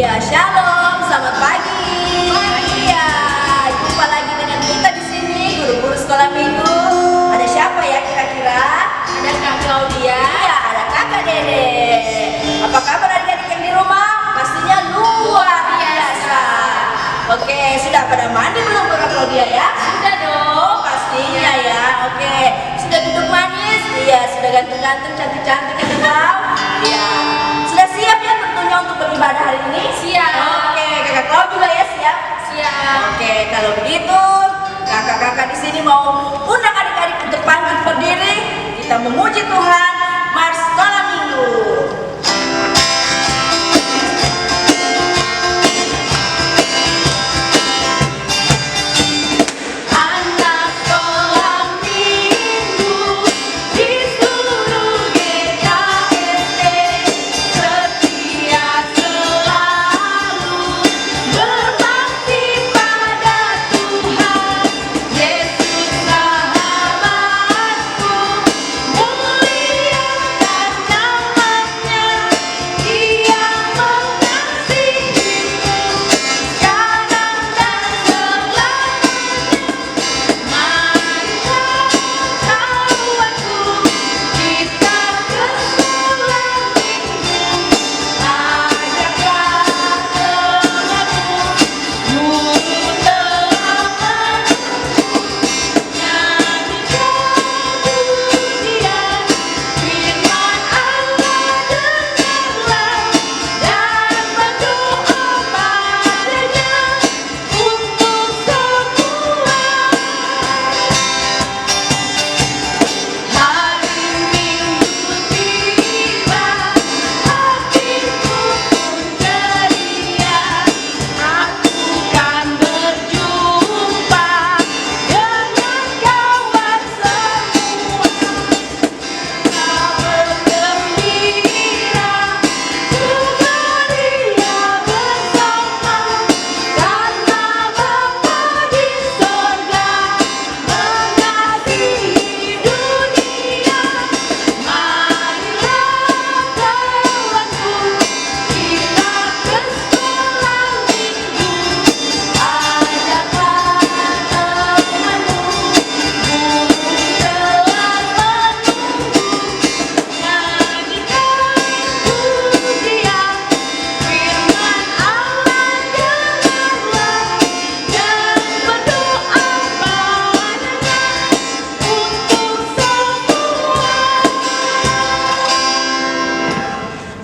Iya, shalom, selamat pagi. Iya, jumpa lagi dengan kita di sini, guru-guru sekolah minggu. Ada siapa ya kira-kira? Ada Kak Claudia. Iya, ada Kakak Dede. Apa kabar adik-adik yang di rumah? Pastinya luar biasa. Oke, sudah pada mandi belum Kak Claudia ya? Sudah dong, pastinya ya. Oke, sudah duduk manis? Iya, sudah ganteng-ganteng, cantik-cantik ya Kak? Iya. Sudah siap ya tentunya untuk beribadah hari ini? Siap. Oke, Kakak Clau juga ya siap? Siap. Oke, kalau begitu kakak-kakak di sini mau undang adik-adik untuk bangkit berdiri. Kita memuji Tuhan, mars sekolah minggu.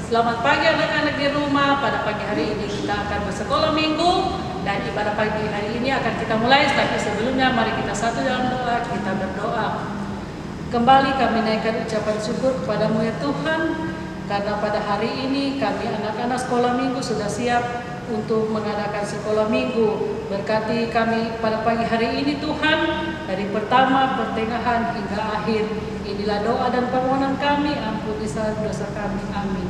Selamat pagi anak-anak di rumah. Pada pagi hari ini kita akan bersekolah minggu dan ibadah pagi hari ini akan kita mulai. Tapi sebelumnya mari kita satu dalam doa, kita berdoa. Kembali kami naikkan ucapan syukur kepadamu ya Tuhan, karena pada hari ini kami anak-anak sekolah minggu sudah siap untuk mengadakan sekolah minggu. Berkati kami pada pagi hari ini Tuhan, dari pertama, pertengahan hingga akhir. Inilah doa dan permohonan kami, ampuni dosa kami. Amin.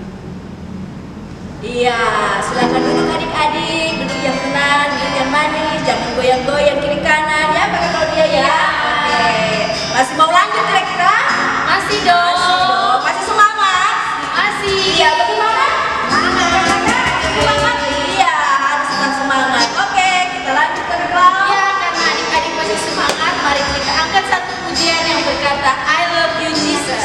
Iya, silakan duduk adik-adik, duduk yang tenang, duduk yang manis, jangan goyang-goyang kiri kanan ya Kakak Claudia ya. Oke, masih mau lanjut kira-kira? Masih dong. Masih semangat? Masih. Iya, bagaimana? Semangat. Iya, harus tetap semangat. Oke, kita lanjut Kakak Clau. Ya, karena adik-adik masih semangat, mari kita angkat satu pujian yang berkata I love you Jesus.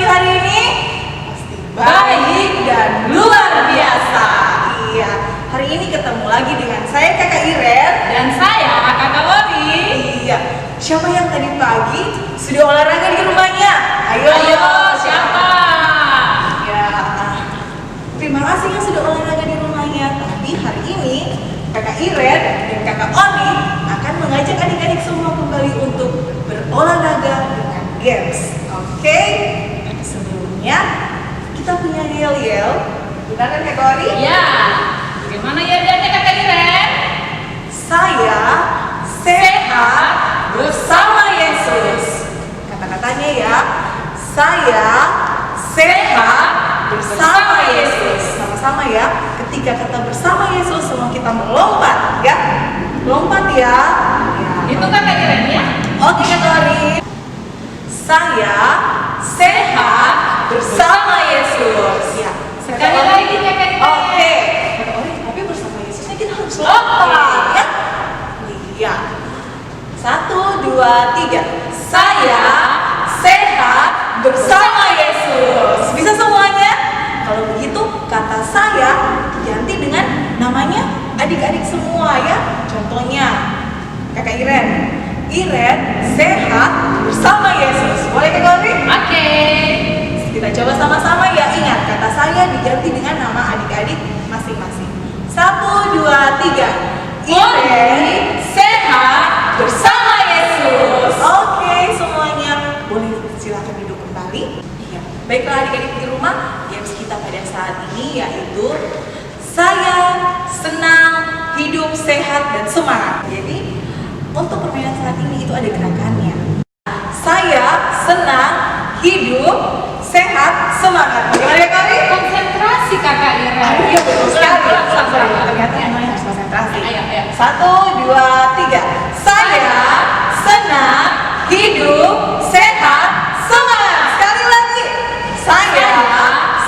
pagi hari ini? Pasti baik dan luar biasa. Iya, hari ini ketemu lagi dengan saya Kakak Iren Dan saya Kakak Ori. Iya, siapa yang tadi pagi sudah olahraga di rumahnya? Ayo, Siapa? Ya, terima kasih yang sudah olahraga di rumahnya. Tapi hari ini Kakak Iren dan Kakak Oni akan mengajak adik-adik semua kembali untuk berolahraga dengan games. Oke? Tapi sebelumnya kita punya yel-yel. Benar kan Kakak Oni? Ya. Bagaimana ya dia Kakak Iren? Saya sehat bersama Yesus. Kata-katanya ya, saya sehat bersama Yesus. Sama-sama ya, ketika kata bersama Yesus semua kita melompat ya. Lompat ya. Itu Kakak Iren ya. Oke Kak Tori. Saya sehat bersama Yesus. Ya. Sekali lagi Kakak Iren. Oke. Kak Tori, tapi bersama Yesusnya kita harus lompat ya. Iya. 1, 2, 3. Saya sehat bersama Yesus. Bisa semuanya? Kalau begitu kata saya ganti dengan namanya adik-adik semua ya. Contohnya Kakak Iren. Iren sehat bersama Yesus. Boleh Kak Tori? Oke. Kita coba sama-sama ya. Ingat kata saya diganti dengan nama adik-adik masing-masing. 1, 2, 3. Iren sehat bersama Yesus. Oke semuanya, boleh silakan duduk kembali. Iya. Baiklah adik-adik di rumah, games kita pada saat ini yaitu saya senang hidup sehat dan semangat. Jadi untuk permainan saat ini itu ada gerakannya. Saya senang hidup sehat semangat. Bagaimana ya Kari? Konsentrasi Kakak Iren. Iya betul sekali. Pelan-pelan. Ternyata namanya harus konsentrasi. Ayo. 1, 2, 3. Saya senang hidup sehat semangat. Sekali lagi. Saya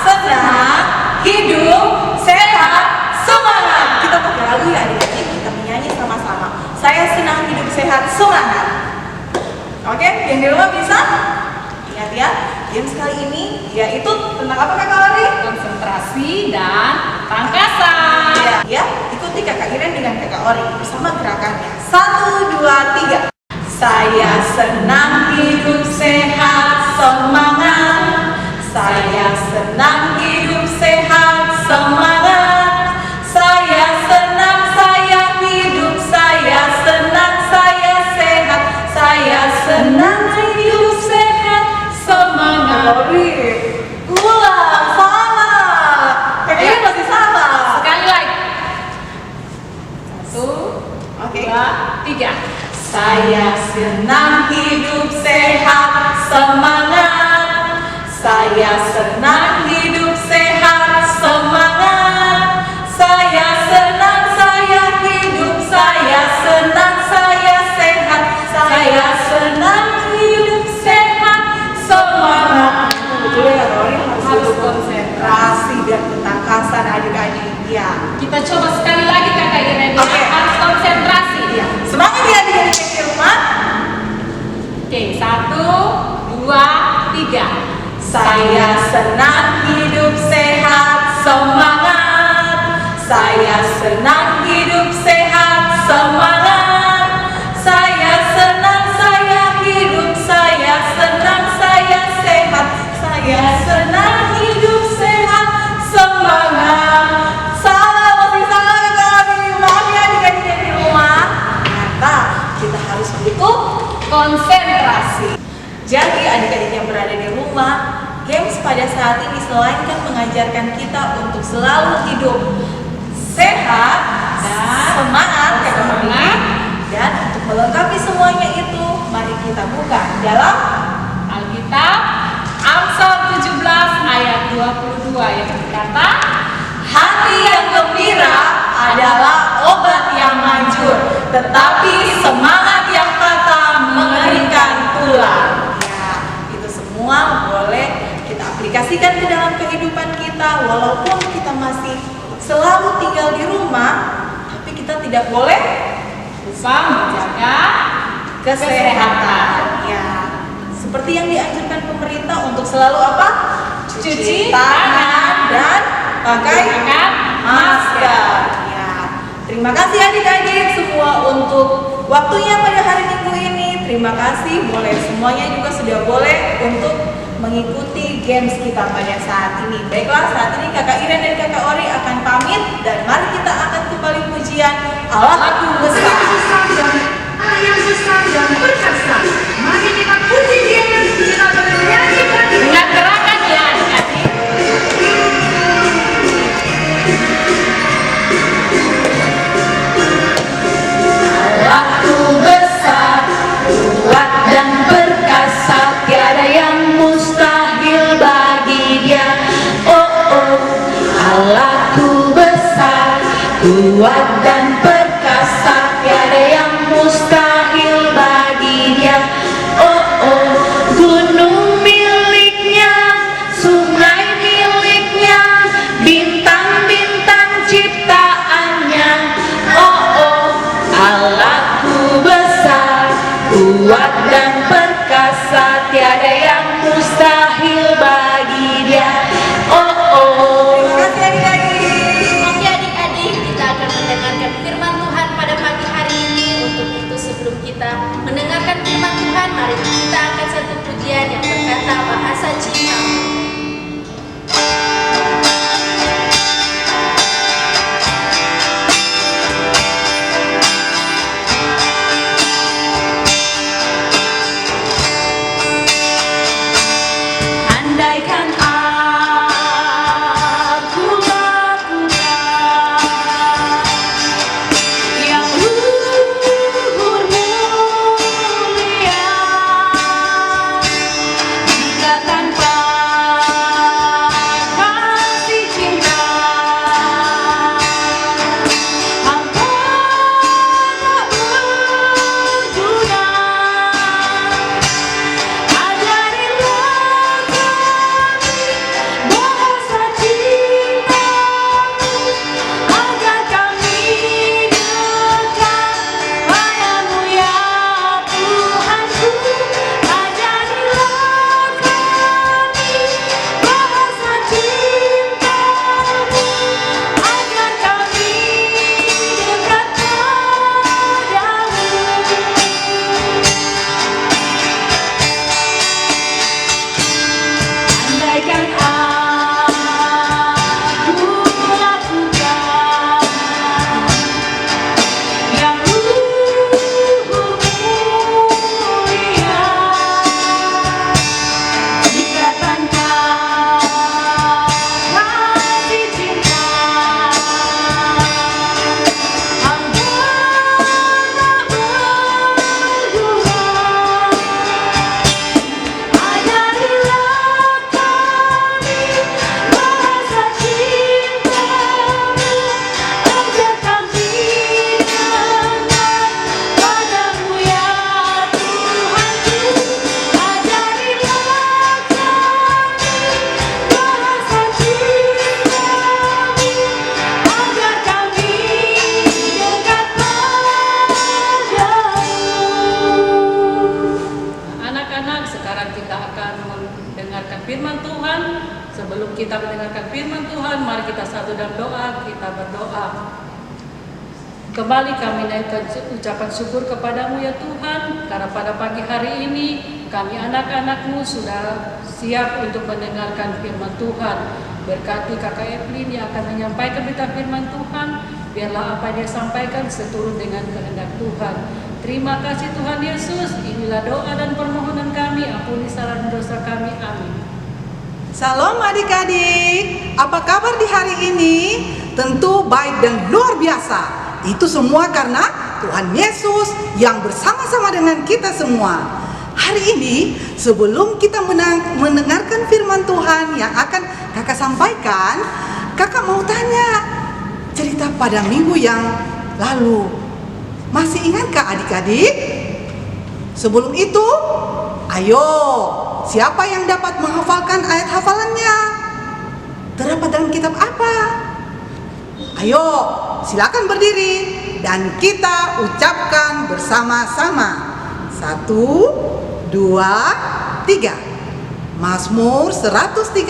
senang hidup sehat semangat. Kita pakai lagu ya adik-adik. Kita menyanyi sama-sama. Saya senang hidup sehat semangat. Oke, yang di rumah bisa? Ingat ya, games kali ini yaitu tentang apa Kakak Lari? Konsentrasi dan tangkasan. Ya, ikuti Kakak Iren dengan Kakak Ori bersama gerakannya. 1, 2, 3. Saya senang hidup sehat semangat. Saya senang hidup sehat semangat. Saya senang saya hidup, saya senang saya sehat. Saya senang hidup sehat semangat. Ori, ulang salah. Kakak Iren masih salah. Sekali lagi. 1, Oke. 2, 3. Saya senang hidup sehat semangat. Saya senang hidup sehat semangat. Saya senang saya hidup, saya senang saya sehat. Saya senang hidup sehat semangat. Betul ya Tori, harus konsentrasi dan ketangkasan adik-adik. Ya. Kita coba sekali lagi Kakak Iren ya. Oke. Harus konsentrasi. Ya. Semangat ya adik-adik yang di rumah. Oke, 1, 2, 3. Saya senang hidup sehat semangat. Saya senang hidup sehat semangat. Saya senang saya hidup, saya senang saya sehat. Saya senang hidup sehat semangat. Salah, masih salah kami. Maaf ya adik-adik yang di rumah. Ternyata kita harus butuh konsentrasi. Jadi adik-adik yang berada di rumah, games pada saat ini selain kan mengajarkan kita untuk selalu hidup sehat dan semangat, dan untuk melengkapi semuanya itu, mari kita buka dalam Alkitab Amsal 17 ayat 22 yang berkata, hati yang gembira adalah obat yang manjur, tetapi semangat yang patah mengeringkan tulang. Ya, itu semua boleh kita aplikasikan ke dalam kehidupan kita, walaupun kita masih selalu tinggal di rumah, tapi kita tidak boleh lupa menjaga kesehatan. Ya, seperti yang dianjurkan pemerintah perintah untuk selalu apa? Cuci tangan dan pakai masker. Ya. Terima kasih adik-adik semua untuk waktunya pada hari Minggu ini. Terima kasih, semuanya juga sudah boleh untuk mengikuti games kita pada saat ini. Baiklah, saat ini Kakak Iren dan Kakak Ori akan pamit dan mari kita akan kembali pujian Allahku besar. Allah yang besar dan perkasa. Mari kita puji Dia, kita bernyanyikan Dengan gerakan ya adik-adik. Allahku besar, kuat dan perkasa, tiada yang mustahil bagi Dia. Oh oh, Allahku besar, kuat dan perkasa, tiada yang mustahil bagi Dia. Oh oh, gunung miliknya, sungai miliknya, bintang-bintang ciptaannya. Oh oh, Allahku besar, kuat dan perkasa, tiada yang mustahil bagi Dia. Oh oh. Terima kasih adik-adik. Oke adik-adik, kita akan mendengarkan firman Tuhan pada pagi hari ini. Untuk itu sebelum kita mendengarkan firman Tuhan, mari kita angkat satu pujian yang berkata bahasa Cina. Andaikan aku lakukan yang luhur mulia, jika tanpa kasih cinta hampa tak berguna. Ajarilah bahasa cintamu agar kami dekat padamu ya Tuhanku. Ajarilah kami bahasa cintamu agar kami dekat padamu. Andaikan aku lakukan yang luhur mulia, jika tanpa kasih cinta hamba tak berguna. Ajarilah kami bahasa cintamu agar kami dekat padamu ya Tuhanku. Ajarilah kami bahasa cintamu agar kami dekat padamu. Anak-anak, sekarang kita akan mendengarkan firman Tuhan. Sebelum kita mendengarkan firman Tuhan, mari kita satu dalam doa, kita berdoa. Kembali kami naikkan ucapan syukur kepadamu ya Tuhan, karena pada pagi hari ini kami anak-anakmu sudah siap untuk mendengarkan firman Tuhan. Berkati Kakak Evelyn yang akan menyampaikan berita firman Tuhan, biarlah apa yang dia sampaikan seturut dengan kehendak Tuhan. Terima kasih Tuhan Yesus, inilah doa dan permohonan kami, ampuni salah dan dosa kami, amin. Salam adik-adik, apa kabar di hari ini? Tentu baik dan luar biasa. Itu semua karena Tuhan Yesus yang bersama-sama dengan kita semua. Hari ini sebelum kita mendengarkan firman Tuhan yang akan kakak sampaikan, kakak mau tanya cerita pada minggu yang lalu. Masih ingatkah adik-adik? Sebelum itu, ayo, siapa yang dapat menghafalkan ayat hafalannya? Terdapat dalam kitab apa? Ayo, silakan berdiri dan kita ucapkan bersama-sama. 1, 2, 3. Mazmur 113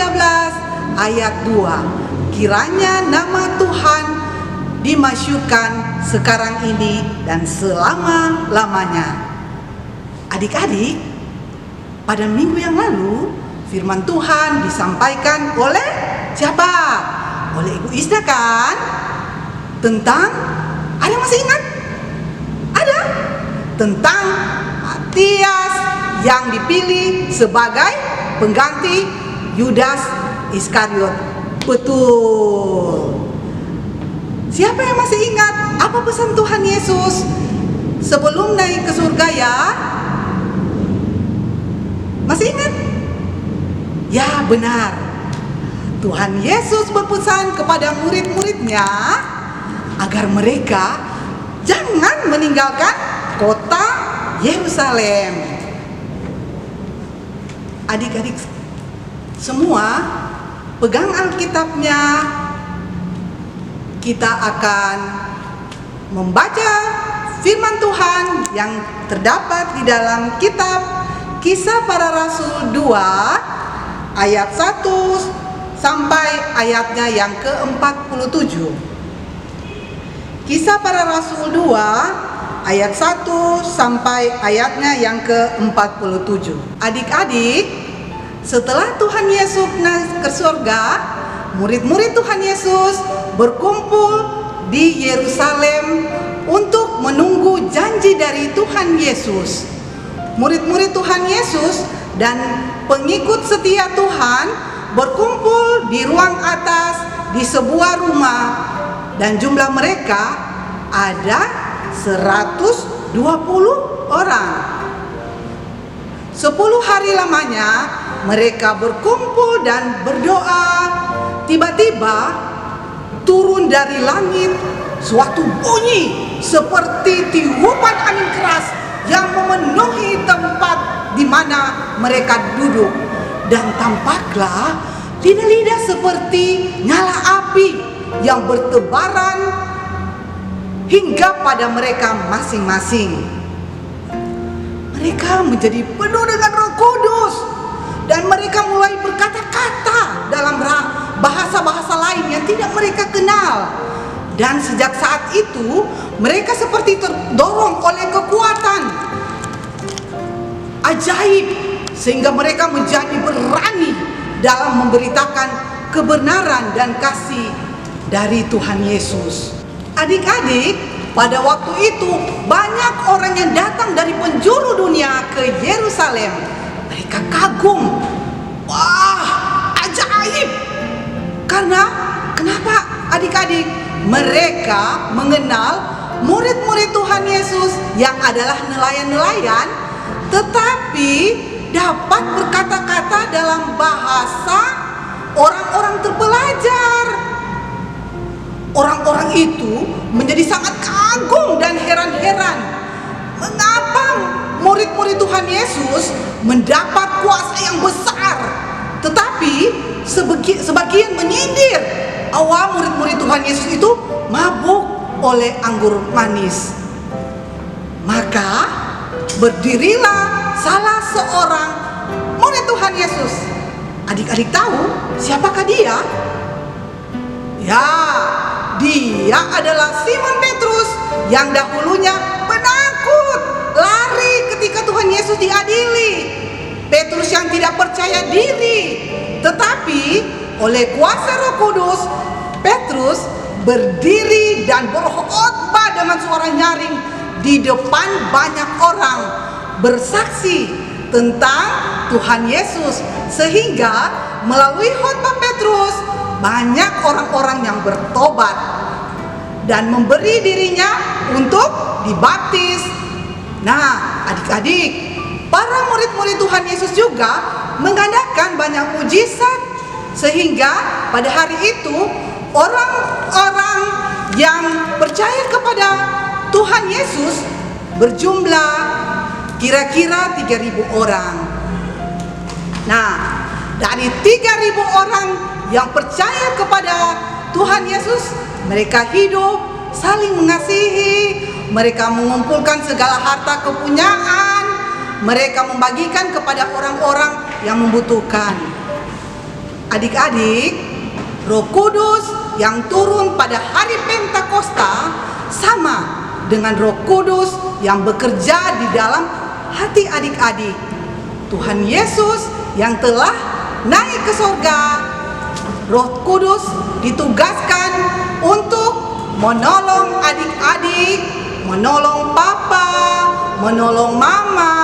ayat 2. Kiranya nama Tuhan dimasyhurkan sekarang ini dan selama-lamanya. Adik-adik, pada minggu yang lalu firman Tuhan disampaikan oleh siapa? Oleh Ibu Isda kan? Tentang, ada yang masih ingat? Ada? Tentang Matias yang dipilih sebagai pengganti Yudas Iskariot. Betul. Siapa yang masih ingat apa pesan Tuhan Yesus sebelum naik ke surga ya? Masih ingat? Ya, benar. Tuhan Yesus berpesan kepada murid-muridnya agar mereka jangan meninggalkan kota Yerusalem. Adik-adik semua, pegang Alkitabnya. Kita akan membaca firman Tuhan yang terdapat di dalam kitab Kisah Para Rasul 2 ayat 1 sampai ayatnya yang ke-47. Kisah Para Rasul 2 ayat 1 sampai ayatnya yang ke-47. Adik-adik, setelah Tuhan Yesus naik ke surga, murid-murid Tuhan Yesus berkumpul di Yerusalem untuk menunggu janji dari Tuhan Yesus. Murid-murid Tuhan Yesus dan pengikut setia Tuhan berkumpul di ruang atas di sebuah rumah, dan jumlah mereka ada 120 orang. 10 hari lamanya mereka berkumpul dan berdoa. Tiba-tiba turun dari langit suatu bunyi seperti tiupan angin keras yang memenuhi tempat di mana mereka duduk, dan tampaklah lidah-lidah seperti nyala api yang bertebaran hingga pada mereka masing-masing. Mereka menjadi penuh dengan Roh Kudus dan mereka mulai berkata-kata dalam bahasa-bahasa lain yang tidak mereka kenal. Dan sejak saat itu mereka seperti terdorong oleh kekuatan ajaib sehingga mereka menjadi berani dalam memberitakan kebenaran dan kasih dari Tuhan Yesus. Adik-adik, pada waktu itu banyak orang yang datang dari penjuru dunia ke Yerusalem. Mereka kagum. Wah, ajaib. Kenapa adik-adik? Mereka mengenal murid-murid Tuhan Yesus yang adalah nelayan-nelayan, tetapi dapat berkata-kata dalam bahasa orang-orang terpelajar. Orang-orang itu menjadi sangat kagum dan heran-heran. Mengapa murid-murid Tuhan Yesus mendapat kuasa yang besar, tetapi sebagian menyindir bahwa murid-murid Tuhan Yesus itu mabuk oleh anggur manis. Maka berdirilah salah seorang murid Tuhan Yesus. Adik-adik tahu siapakah dia? Ya, dia adalah Simon Petrus yang dahulunya penakut, lari ketika Tuhan Yesus diadili. Petrus yang tidak percaya diri, tetapi oleh kuasa Roh Kudus, Petrus berdiri dan berkhotbah dengan suara nyaring di depan banyak orang, bersaksi tentang Tuhan Yesus, sehingga melalui khotbah Petrus banyak orang-orang yang bertobat dan memberi dirinya untuk dibaptis. Nah, adik-adik, para murid-murid Tuhan Yesus juga mengadakan banyak mujizat, sehingga pada hari itu orang-orang yang percaya kepada Tuhan Yesus berjumlah kira-kira 3.000 orang. Nah, dari 3.000 orang yang percaya kepada Tuhan Yesus, mereka hidup saling mengasihi, mereka mengumpulkan segala harta kepunyaan, mereka membagikan kepada orang-orang yang membutuhkan. Adik-adik, Roh Kudus yang turun pada hari Pentakosta sama dengan Roh Kudus yang bekerja di dalam hati adik-adik. Tuhan Yesus yang telah naik ke surga, Roh Kudus ditugaskan untuk menolong adik-adik, menolong papa, menolong mama,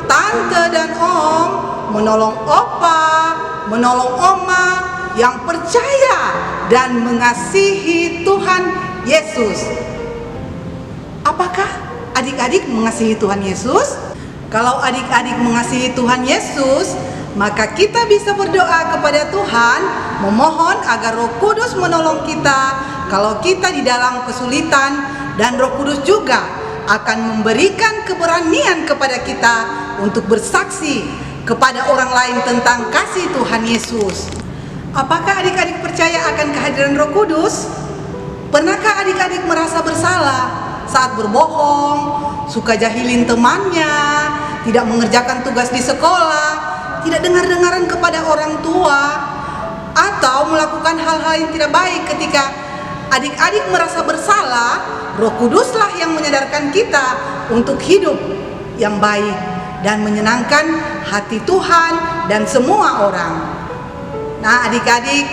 tante dan om, menolong opa, menolong oma yang percaya dan mengasihi Tuhan Yesus. Apakah adik-adik mengasihi Tuhan Yesus? Kalau adik-adik mengasihi Tuhan Yesus, maka kita bisa berdoa kepada Tuhan, memohon agar Roh Kudus menolong kita kalau kita di dalam kesulitan, dan Roh Kudus juga akan memberikan keberanian kepada kita untuk bersaksi kepada orang lain tentang kasih Tuhan Yesus. Apakah adik-adik percaya akan kehadiran Roh Kudus? Pernahkah adik-adik merasa bersalah saat berbohong, suka jahilin temannya, tidak mengerjakan tugas di sekolah, tidak dengar-dengaran kepada orang tua, atau melakukan hal-hal yang tidak baik? Ketika adik-adik merasa bersalah, Roh Kuduslah yang menyadarkan kita untuk hidup yang baik dan menyenangkan hati Tuhan dan semua orang. Nah, adik-adik,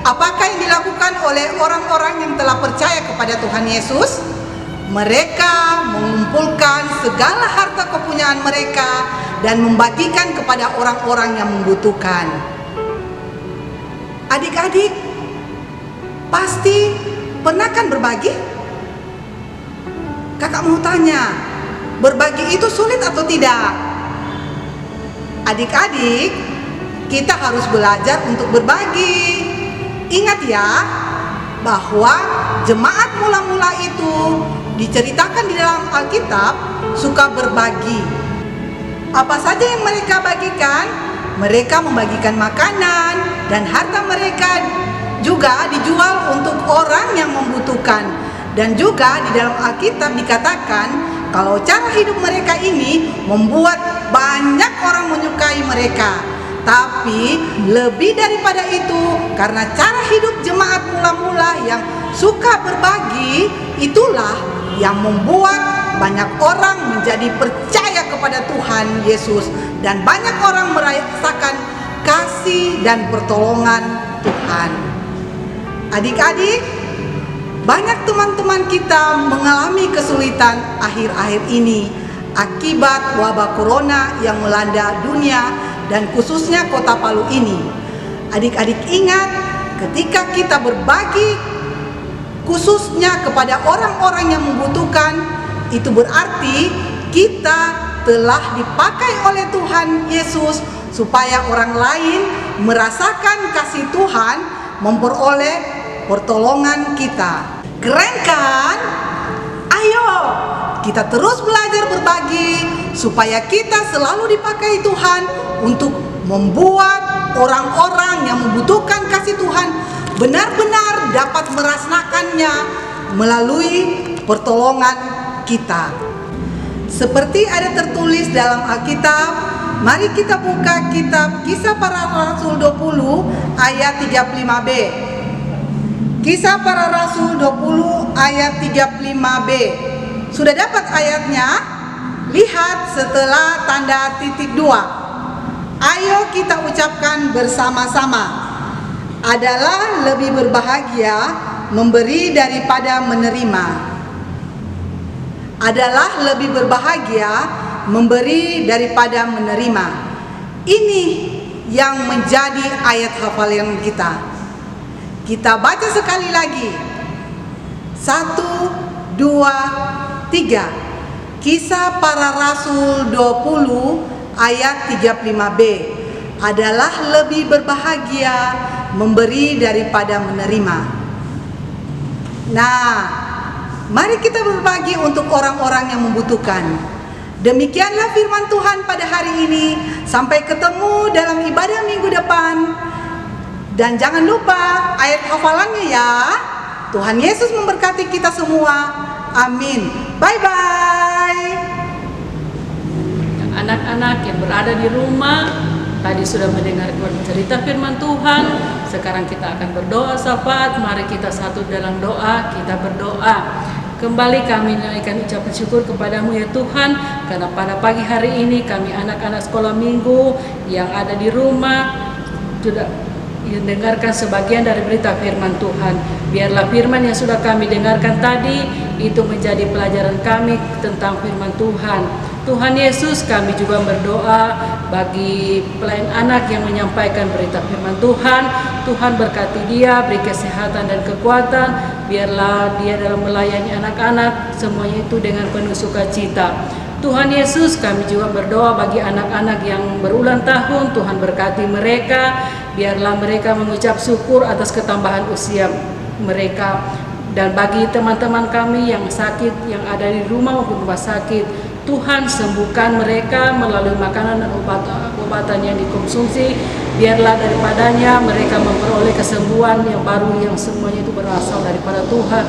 apakah yang dilakukan oleh orang-orang yang telah percaya kepada Tuhan Yesus? Mereka mengumpulkan segala harta kepunyaan mereka dan membagikan kepada orang-orang yang membutuhkan. Adik-adik, pasti pernah kan berbagi? Kakak mau tanya, berbagi itu sulit atau tidak? Adik-adik, kita harus belajar untuk berbagi. Ingat ya, bahwa jemaat mula-mula itu diceritakan di dalam Alkitab suka berbagi. Apa saja yang mereka bagikan? Mereka membagikan makanan dan harta mereka juga dijual untuk orang yang membutuhkan. Dan juga di dalam Alkitab dikatakan kalau cara hidup mereka ini membuat banyak orang menyukai mereka. Tapi lebih daripada itu, karena cara hidup jemaat mula-mula yang suka berbagi, itulah yang membuat banyak orang menjadi percaya kepada Tuhan Yesus, dan banyak orang merasakan kasih dan pertolongan Tuhan. Adik-adik, banyak teman-teman kita mengalami kesulitan akhir-akhir ini akibat wabah corona yang melanda dunia dan khususnya kota Palu ini. Adik-adik ingat, ketika kita berbagi khususnya kepada orang-orang yang membutuhkan, itu berarti kita telah dipakai oleh Tuhan Yesus supaya orang lain merasakan kasih Tuhan, memperoleh pertolongan kita. Keren kan? Ayo kita terus belajar berbagi supaya kita selalu dipakai Tuhan untuk membuat orang-orang yang membutuhkan kasih Tuhan benar-benar dapat merasakannya melalui pertolongan kita. Seperti ada tertulis dalam Alkitab, mari kita buka kitab Kisah Para Rasul 20 ayat 35b. Kisah Para Rasul 20 ayat 35b. Sudah dapat ayatnya? Lihat setelah tanda titik 2. Ayo kita ucapkan bersama-sama. Adalah lebih berbahagia memberi daripada menerima. Adalah lebih berbahagia memberi daripada menerima. Ini yang menjadi ayat hafalan kita. Kita baca sekali lagi. 1, 2, 3. Kisah Para Rasul 20 ayat 35b. Adalah lebih berbahagia memberi daripada menerima. Nah, mari kita berbagi untuk orang-orang yang membutuhkan. Demikianlah firman Tuhan pada hari ini. Sampai ketemu dalam ibadah minggu depan. Dan jangan lupa ayat hafalannya ya. Tuhan Yesus memberkati kita semua. Amin. Bye-bye. anak-anak yang berada di rumah tadi sudah mendengarkan cerita firman Tuhan. Sekarang kita akan berdoa sahabat. Mari kita satu dalam doa, kita berdoa. Kembali kami naikkan ucapan syukur kepadamu ya Tuhan, karena pada pagi hari ini kami anak-anak sekolah minggu yang ada di rumah sudah mendengarkan sebagian dari berita firman Tuhan. Biarlah firman yang sudah kami dengarkan tadi itu menjadi pelajaran kami tentang firman Tuhan. Tuhan Yesus, kami juga berdoa bagi pelayan anak yang menyampaikan berita firman Tuhan. Tuhan berkati dia, beri kesehatan dan kekuatan. Biarlah dia dalam melayani anak-anak semuanya itu dengan penuh sukacita. Tuhan Yesus, kami juga berdoa bagi anak-anak yang berulang tahun. Tuhan berkati mereka, biarlah mereka mengucap syukur atas ketambahan usia mereka. Dan bagi teman-teman kami yang sakit, yang ada di rumah maupun rumah sakit, Tuhan sembuhkan mereka melalui makanan dan obatan yang dikonsumsi. Biarlah daripadanya mereka memperoleh kesembuhan yang baru, yang semuanya itu berasal daripada Tuhan.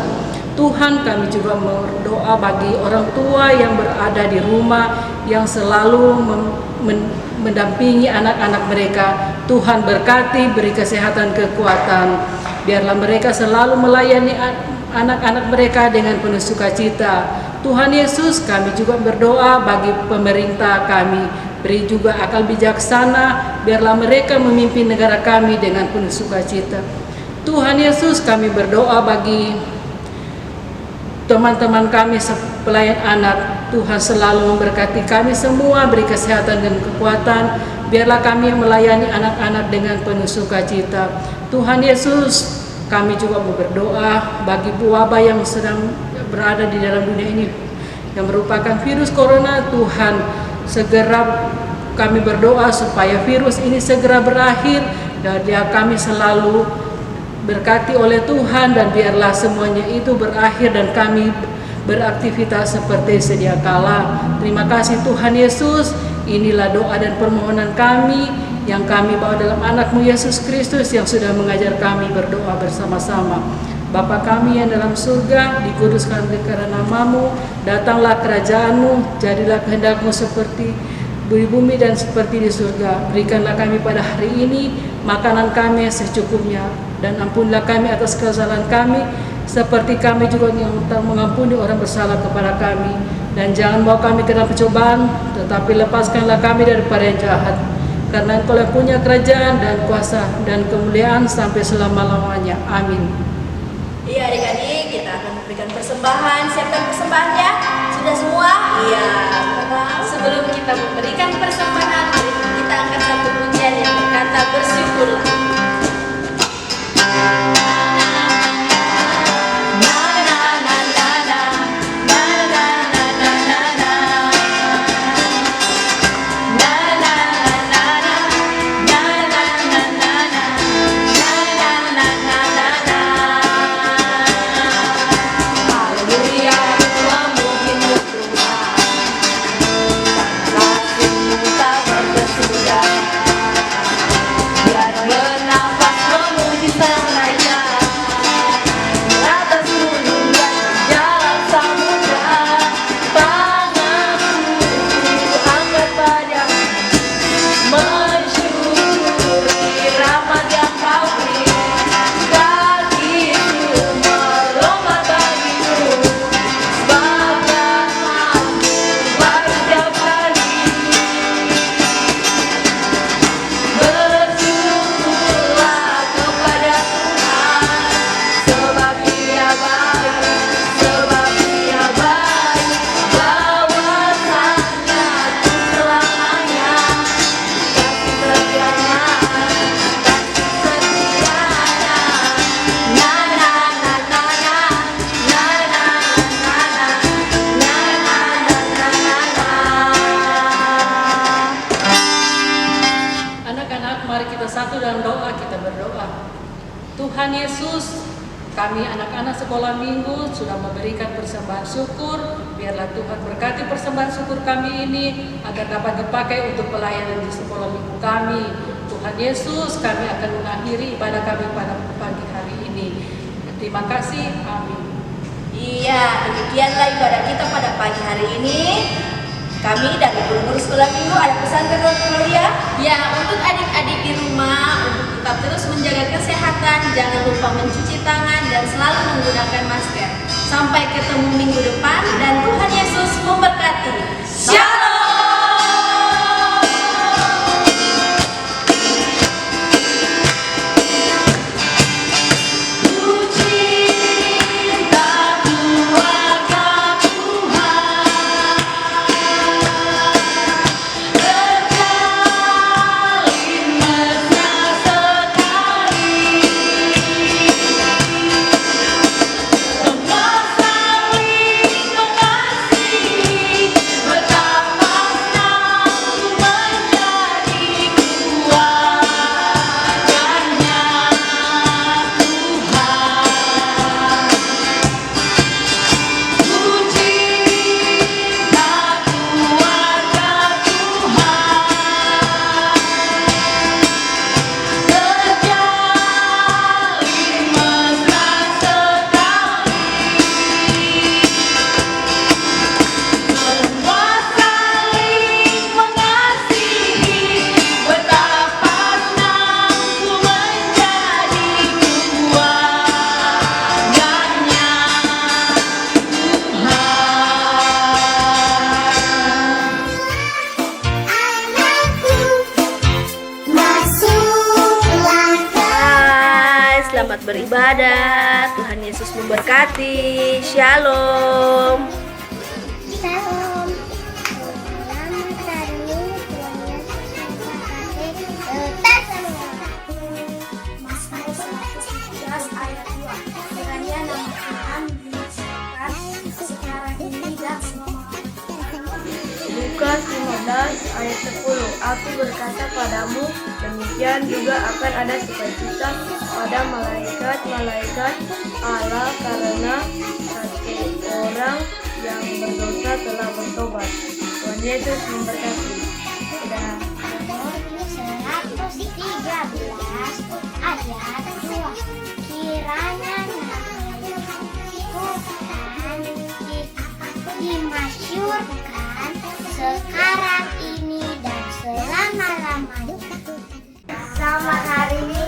Tuhan, kami juga berdoa bagi orang tua yang berada di rumah, yang selalu mendampingi anak-anak mereka. Tuhan berkati, beri kesehatan, kekuatan. Biarlah mereka selalu melayani anak-anak mereka dengan penuh sukacita. Tuhan Yesus, kami juga berdoa bagi pemerintah kami. Beri juga akal bijaksana, biarlah mereka memimpin negara kami dengan penuh sukacita. Tuhan Yesus, kami berdoa bagi teman-teman kami pelayan anak. Tuhan selalu memberkati kami semua, beri kesehatan dan kekuatan. Biarlah kami melayani anak-anak dengan penuh sukacita. Tuhan Yesus, kami juga mau berdoa bagi wabah yang sedang berada di dalam dunia ini yang merupakan virus corona. Tuhan, segera kami berdoa supaya virus ini segera berakhir dan kami selalu berkati oleh Tuhan, dan biarlah semuanya itu berakhir dan kami beraktivitas seperti sedia kala. Terima kasih Tuhan Yesus. Inilah doa dan permohonan kami yang kami bawa dalam anak-Mu Yesus Kristus yang sudah mengajar kami berdoa bersama-sama. Bapa kami yang dalam surga, dikuduskan karena nama-Mu, datanglah kerajaan-Mu, jadilah kehendak-Mu seperti di bumi dan seperti di surga. Berikanlah kami pada hari ini makanan kami secukupnya, dan ampunilah kami atas kesalahan kami, seperti kami juga yang mengampuni orang bersalah kepada kami. Dan jangan bawa kami ke dalam percobaan, tetapi lepaskanlah kami daripada yang jahat. Karena Engkau yang punya kerajaan dan kuasa dan kemuliaan sampai selama-lamanya. Amin. Iya adik-adik, kita akan memberikan persembahan. Siapkan persembahannya? Sudah semua? Iya. Sebelum kita memberikan persembahan, mari kita angkat satu pujian yang berkata bersyukurlah. Tuhan Yesus, kami anak-anak sekolah minggu sudah memberikan persembahan syukur. Biarlah Tuhan berkati persembahan syukur kami ini agar dapat dipakai untuk pelayanan di sekolah minggu kami. Tuhan Yesus, kami akan mengakhiri ibadah kami pada pagi hari ini. Terima kasih. Amin. Iya, demikianlah ibadah kita pada pagi hari ini. Kami dari guru-guru sekolah minggu ada pesan ke Claudia. Ya, untuk adik-adik di rumah, untuk tetap terus menjaga kesehatan, jangan lupa mencuci tangan dan selalu menggunakan masker. Sampai ketemu minggu depan dan Tuhan Yesus memberkati. Shalom. Selamat beribadah, Tuhan Yesus memberkati. Shalom. Shalom. Selamat hari Minggu, Tuhan Yesus memberkati. Tetap semua. Mazmur 111 ayat 2. Kiranya nama Tuhan dimuliakan sekarang ini dan selamanya. Lukas 15 ayat 10. Aku berkata padamu, demikian juga akan ada sukacita pada malaikat-malaikat Allah karena satu orang yang berdosa telah bertobat. Tuhan Yesus memberkati. Sudah. Mazmur 113 ayat 2. Kiranya nama Tuhan dimasyurkan sekarang ini dan selama-lamanya. Selamat hari Minggu.